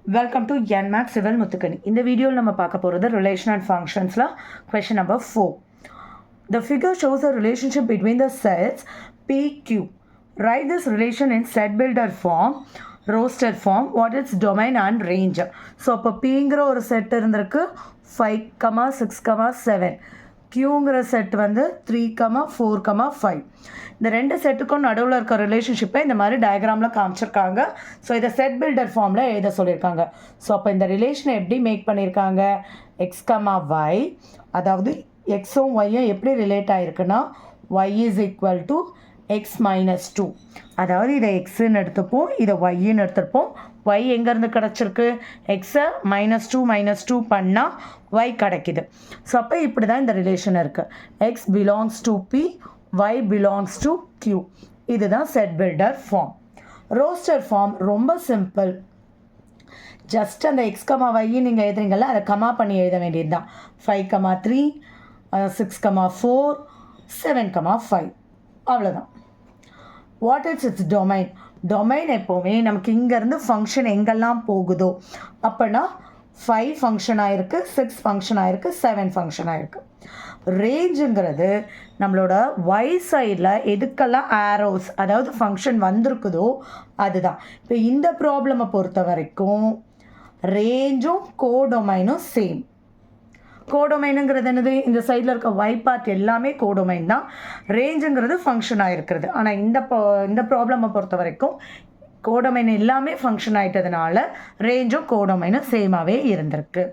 Welcome to NMAT Civil Muthukani. In the video, we will talk about the relation and functions. Question number 4. The figure shows a relationship between the sets PQ. Write this relation in set builder form, roster form, what is domain and range. So, Pங்கிற ஒரு set இருந்திருக்கு 5, 6, 7. Qங்கிற set வந்து 3, 4, 5. இந்த ரெண்டு செட்டுக்கும் நடுவில் இருக்க ரிலேஷன்ஷிப்பை இந்த மாதிரி டயக்ராமில் காமிச்சிருக்காங்க. ஸோ இதை செட் பில்டர் ஃபார்மில் எழுத சொல்லியிருக்காங்க. ஸோ அப்போ இந்த ரிலேஷனை எப்படி மேக் பண்ணியிருக்காங்க, எக்ஸ் ஒய், அதாவது எக்ஸும் ஒய்யும் எப்படி ரிலேட் ஆகிருக்குன்னா Y is equal to X minus 2. அதாவது இதை எக்ஸுன்னு எடுத்துப்போம், இதை ஒய்ன்னு எடுத்துருப்போம். ஒய் எங்கேருந்து கிடச்சிருக்கு, எக்ஸை -2 பண்ணால் ஒய் கிடைக்கிது. ஸோ அப்போ இப்படி தான் இந்த ரிலேஷன் இருக்குது. X belongs to P, Y belongs to Q. இதுதான் set builder form. Roster form ரொம்ப சிம்பிள். ஜஸ்ட் அந்த எக்ஸ் ஒய் நீங்கள் எழுதுறீங்கல்ல, அதை கமா பண்ணி எழுத வேண்டியது தான். 5, 3, 6, 4, 7, 5. அவ்வளோதான். What is it's domain? Domain எப்போவுமே நமக்கு இங்கேருந்து ஃபங்க்ஷன் எங்கெல்லாம் போகுதோ, அப்போனா 5 ஃபங்க்ஷன் ஆகிருக்கு, 6 ஃபங்க்ஷன் ஆகிருக்கு, 7 ஃபங்க்ஷன் ஆகிருக்கு. ரேஞ்சுங்கிறது நம்மளோட ஒய் சைடில் எதுக்கெல்லாம் ஆரோஸ், அதாவது ஃபங்க்ஷன் வந்திருக்குதோ அதுதான். இப்போ இந்த ப்ராப்ளமை பொறுத்த வரைக்கும் ரேஞ்சும் கோடொமைனும் சேம். கோடொமைனுங்கிறது என்னது, இந்த சைடில் இருக்க ஒய் பார்ட் எல்லாமே கோடொமைன் தான். ரேஞ்சுங்கிறது ஃபங்க்ஷன் ஆகிருக்கிறது. ஆனால் இந்த ப்ராப்ளமை பொறுத்த வரைக்கும் கோடொமைன் எல்லாமே ஃபங்க்ஷன் ஆகிட்டதுனால ரேஞ்சும் கோடொமைனும் சேமாகவே இருந்திருக்கு.